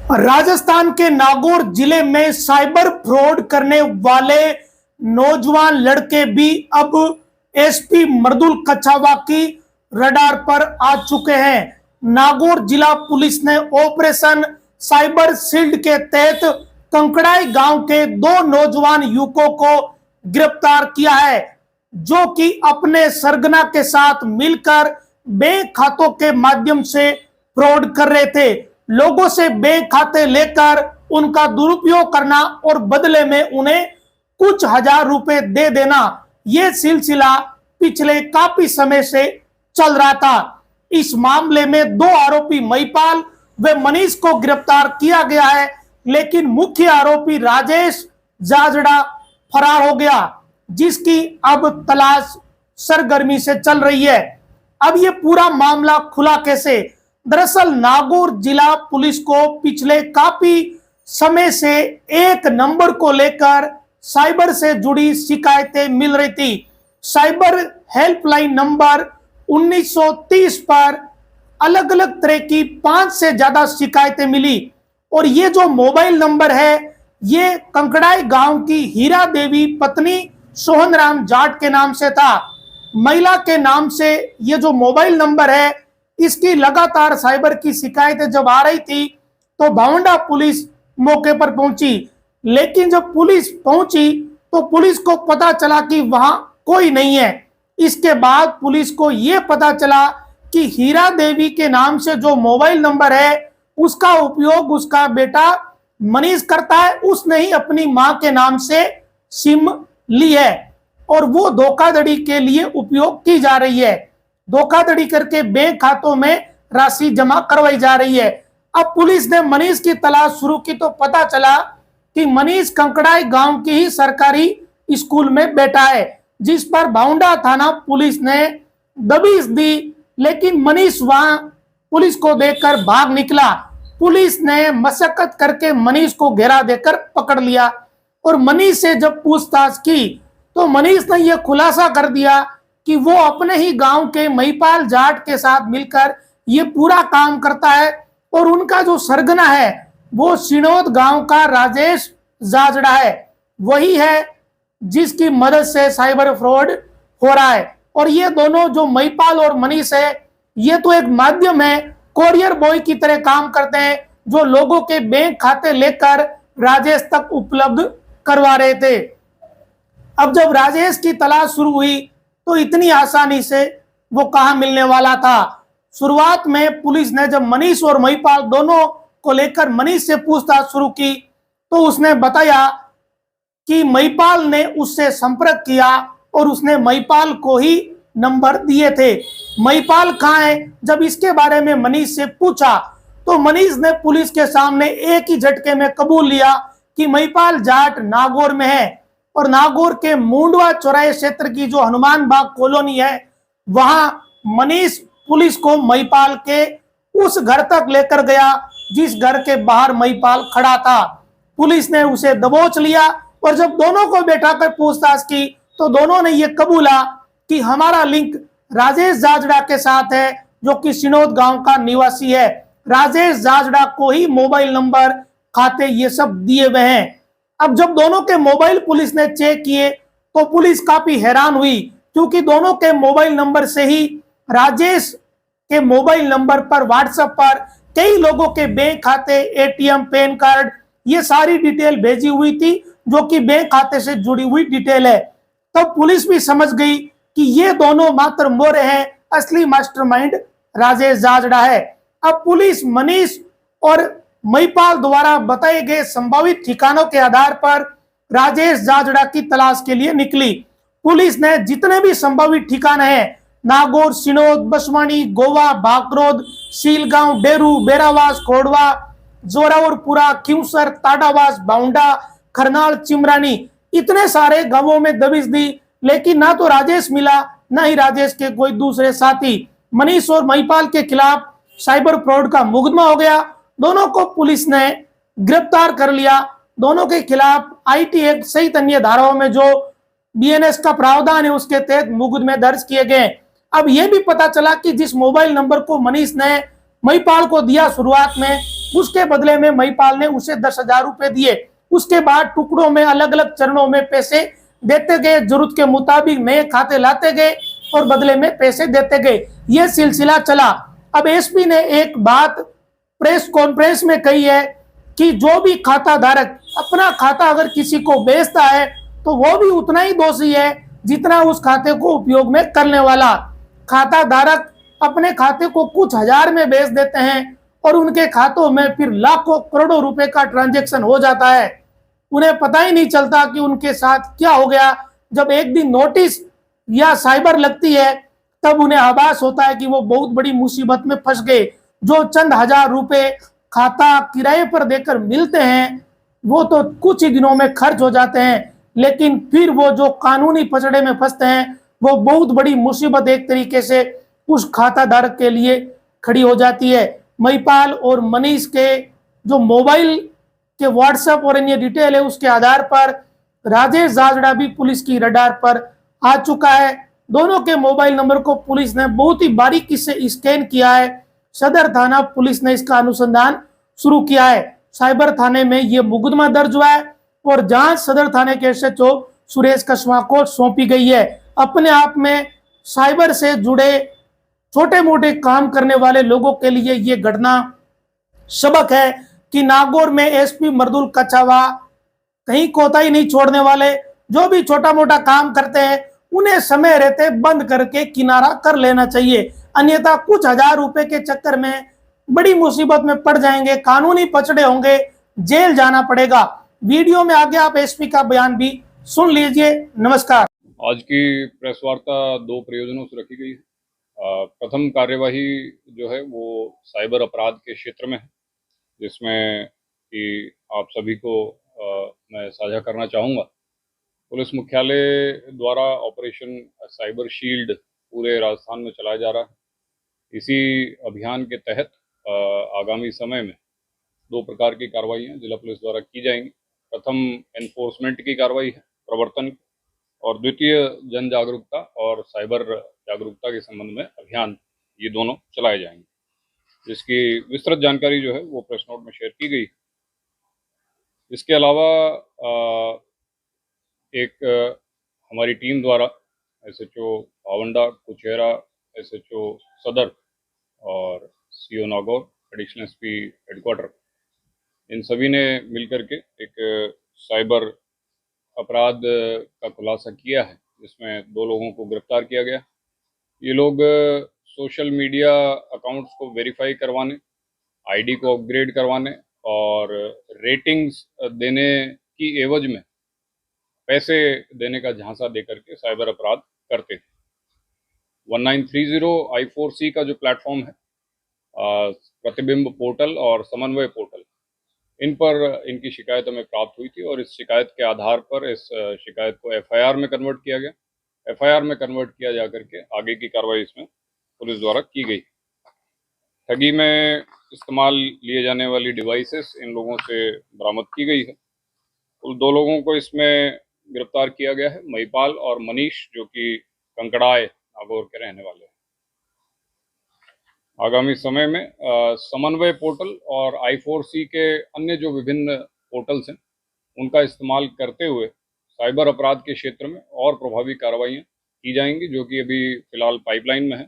राजस्थान के नागौर जिले में साइबर फ्रॉड करने वाले नौजवान लड़के भी अब एसपी मृदुल कछावा की रडार पर आ चुके हैं। नागौर जिला पुलिस ने ऑपरेशन साइबर शील्ड के तहत कंकड़ाई गांव के दो नौजवान युवकों को गिरफ्तार किया है, जो कि अपने सरगना के साथ मिलकर बैंक खातों के माध्यम से फ्रॉड कर रहे थे। लोगों से बैंक खाते लेकर उनका दुरुपयोग करना और बदले में उन्हें कुछ हजार रुपए दे देना, यह सिलसिला पिछले काफी समय से चल रहा था। इस मामले में दो आरोपी महिपाल व मनीष को गिरफ्तार किया गया है, लेकिन मुख्य आरोपी राजेश जाजड़ा फरार हो गया, जिसकी अब तलाश सरगर्मी से चल रही है। अब ये पूरा मामला खुला कैसे? दरअसल नागौर जिला पुलिस को पिछले काफी समय से एक नंबर को लेकर साइबर से जुड़ी शिकायतें मिल रही थी। साइबर हेल्पलाइन नंबर 1930 पर अलग अलग तरह की 5 से ज्यादा शिकायतें मिली, और ये जो मोबाइल नंबर है ये कंकड़ाई गांव की हीरा देवी पत्नी सोहनराम जाट के नाम से था। महिला के नाम से ये जो मोबाइल नंबर है, इसकी लगातार साइबर की शिकायतें जब आ रही थी तो भावंडा पुलिस मौके पर पहुंची, लेकिन जब पुलिस पहुंची तो पुलिस को पता चला कि वहां कोई नहीं है। इसके बाद पुलिस को यह पता चला कि हीरा देवी के नाम से जो मोबाइल नंबर है उसका उपयोग उसका बेटा मनीष करता है। उसने ही अपनी मां के नाम से सिम ली है और वो धोखाधड़ी के लिए उपयोग की जा रही है। धोखाधड़ी करके बैंक खातों में राशि जमा करवाई जा रही है। अब पुलिस ने मनीष की तलाश शुरू की तो पता चला कि मनीष कंकड़ाई गांव की ही सरकारी स्कूल में बैठा है, जिस पर भावंडा थाना पुलिस ने दबिश दी, लेकिन मनीष वहां पुलिस को देखकर भाग निकला। पुलिस ने मशक्कत करके मनीष को घेरा देकर पकड़ लिया और मनीष से जब पूछताछ की तो मनीष ने यह खुलासा कर दिया कि वो अपने ही गांव के महिपाल जाट के साथ मिलकर ये पूरा काम करता है, और उनका जो सरगना है वो सिनोद गांव का राजेश जाजड़ा है, वही है जिसकी मदद से साइबर फ्रॉड हो रहा है। और ये दोनों जो महिपाल और मनीष है ये तो एक माध्यम है, कोरियर बॉय की तरह काम करते हैं, जो लोगों के बैंक खाते लेकर राजेश तक उपलब्ध करवा रहे थे। अब जब राजेश की तलाश शुरू हुई तो इतनी आसानी से वो कहां मिलने वाला था। शुरुआत में पुलिस ने जब मनीष और महिपाल दोनों को लेकर मनीष से पूछताछ शुरू की तो उसने बताया कि महिपाल ने उससे संपर्क किया और उसने महिपाल को ही नंबर दिए थे। महिपाल कहाँ है? जब इसके बारे में मनीष से पूछा तो मनीष ने पुलिस के सामने एक ही झटके में कबूल लिया कि महिपाल जाट नागौर में है, और नागौर के मुंडवा चौराहे क्षेत्र की जो हनुमान बाग कॉलोनी है वहां मनीष पुलिस को महिपाल के उस घर तक लेकर गया जिस घर के बाहर महिपाल खड़ा था। पुलिस ने उसे दबोच लिया और जब दोनों को बैठाकर पूछताछ की तो दोनों ने यह कबूला कि हमारा लिंक राजेश जाजड़ा के साथ है, जो कि सिनोद गांव का निवासी है। राजेश जाजड़ा को ही मोबाइल नंबर, खाते ये सब दिए हुए हैं। अब जब दोनों के मोबाइल पुलिस ने चेक किए तो पुलिस काफी हैरान हुई, क्योंकि दोनों के मोबाइल नंबर से ही राजेश के मोबाइल नंबर पर व्हाट्सएप पर कई लोगों के बैंक खाते, एटीएम, पैन कार्ड, ये सारी डिटेल भेजी हुई थी, जो कि बैंक खाते से जुड़ी हुई डिटेल है। तब पुलिस भी समझ गई कि ये दोनों मात्र मोरे हैं, असली मास्टरमाइंड राजेश जाजड़ा है। अब पुलिस मनीष और महिपाल द्वारा बताए गए संभावित ठिकानों के आधार पर राजेश जाजड़ा की तलाश के लिए निकली। पुलिस ने जितने भी संभावित ठिकाने हैं, नागौर, सिनोद, बसवानी, गोवा, भाकरोद, सीलगांव, डेरू, बेरावास, खोड़वा, जोरावरपुरा, खिंवसर, ताडावास, भावंडा, खरनाल, चिमरानी, इतने सारे गांवों में दबिश दी, लेकिन ना तो राजेश मिला ना ही राजेश के कोई दूसरे साथी। मनीष और महिपाल के खिलाफ साइबर फ्रॉड का मुकदमा हो गया। दोनों को पुलिस ने गिरफ्तार कर लिया। दोनों के खिलाफ आईटी एक्ट सहित अन्य धाराओं में जो बीएनएस का प्रावधान है उसके तहत मुकदमे दर्ज किए गए। अब यह भी पता चला कि जिस मोबाइल नंबर को मनीष ने महिपाल को दिया शुरुआत में, उसके बदले में महिपाल ने उसे 10,000 रुपए दिए। उसके बाद टुकड़ों में अलग अलग चरणों में पैसे देते गए, जरूरत के मुताबिक नए खाते लाते गए और बदले में पैसे देते गए। यह सिलसिला चला। अब एसपी ने एक बात प्रेस कॉन्फ्रेंस में कही है कि जो भी खाता धारक अपना खाता अगर किसी को बेचता है तो वो भी उतना ही दोषी है जितना उस खाते को उपयोग में करने वाला। खाता धारक अपने खाते को कुछ हजार में बेच देते हैं और उनके खातों में फिर लाखों करोड़ों रुपए का ट्रांजैक्शन हो जाता है। उन्हें पता ही नहीं चलता कि उनके साथ क्या हो गया। जब एक दिन नोटिस या साइबर लगती है तब उन्हें आभास होता है कि वो बहुत बड़ी मुसीबत में फंस गए। जो चंद हजार रुपए खाता किराए पर देकर मिलते हैं वो तो कुछ ही दिनों में खर्च हो जाते हैं, लेकिन फिर वो जो कानूनी पचड़े में फंसते हैं वो बहुत बड़ी मुसीबत एक तरीके से उस खाता धारक के लिए खड़ी हो जाती है। महिपाल और मनीष के जो मोबाइल के व्हाट्सएप और अन्य डिटेल है उसके आधार पर राजेश जाजड़ा भी पुलिस की रडार पर आ चुका है। दोनों के मोबाइल नंबर को पुलिस ने बहुत ही बारीकी से स्कैन किया है। सदर थाना पुलिस ने इसका अनुसंधान शुरू किया है। साइबर थाने में यह मुकदमा दर्ज हुआ है और जांच सदर थाने के एसएचओ सुरेश कस्वा को सौंपी गई है। अपने आप में साइबर से जुड़े छोटे मोटे काम करने वाले लोगों के लिए यह घटना सबक है कि नागौर में एसपी मर्दुल कछावा कहीं कोताही नहीं छोड़ने वाले। जो भी छोटा मोटा काम करते हैं उन्हें समय रहते बंद करके किनारा कर लेना चाहिए, अन्यथा कुछ हजार रुपए के चक्कर में बड़ी मुसीबत में पड़ जाएंगे, कानूनी पचड़े होंगे, जेल जाना पड़ेगा। वीडियो में आगे आप एसपी का बयान भी सुन लीजिए। नमस्कार। आज की प्रेस वार्ता दो प्रयोजनों से रखी गई है। प्रथम कार्यवाही जो है वो साइबर अपराध के क्षेत्र में है, जिसमें कि आप सभी को मैं साझा करना चाहूँगा। पुलिस मुख्यालय द्वारा ऑपरेशन साइबर शील्ड पूरे राजस्थान में चलाया जा रहा है। इसी अभियान के तहत आगामी समय में दो प्रकार की कार्रवाइयाँ जिला पुलिस द्वारा की जाएंगी। प्रथम एनफोर्समेंट की कार्रवाई है, प्रवर्तन, और द्वितीय जन जागरूकता और साइबर जागरूकता के संबंध में अभियान, ये दोनों चलाए जाएंगे, जिसकी विस्तृत जानकारी जो है वो प्रेस नोट में शेयर की गई। इसके अलावा एक हमारी टीम द्वारा एसएचओ भावंडा, कुचेरा, एसएचओ सदर और CO Nagaur, additional SP headquarter, इन सभी ने मिलकर के एक साइबर अपराध का खुलासा किया है, जिसमें दो लोगों को गिरफ्तार किया गया। ये लोग सोशल मीडिया अकाउंट्स को वेरीफाई करवाने, आईडी को अपग्रेड करवाने और रेटिंग्स देने की एवज में पैसे देने का झांसा देकर के साइबर अपराध करते थे। 1930 I4C का जो प्लेटफॉर्म है, प्रतिबिंब पोर्टल और समन्वय पोर्टल, इन पर इनकी शिकायत हमें प्राप्त हुई थी और इस शिकायत के आधार पर इस शिकायत को एफआईआर में कन्वर्ट किया गया। एफआईआर में कन्वर्ट किया जा करके आगे की कार्रवाई इसमें पुलिस द्वारा की गई। ठगी में इस्तेमाल लिए जाने वाली डिवाइसेस इन लोगों से बरामद की गई है। उन दो लोगों को इसमें गिरफ्तार किया गया है, महिपाल और मनीष, जो कि कंकड़ाय नागौर के रहने वाले हैं। आगामी समय में समन्वय पोर्टल और I4C के अन्य जो विभिन्न पोर्टल्स हैं उनका इस्तेमाल करते हुए साइबर अपराध के क्षेत्र में और प्रभावी कार्रवाइयाँ की जाएंगी, जो कि अभी फिलहाल पाइपलाइन में है।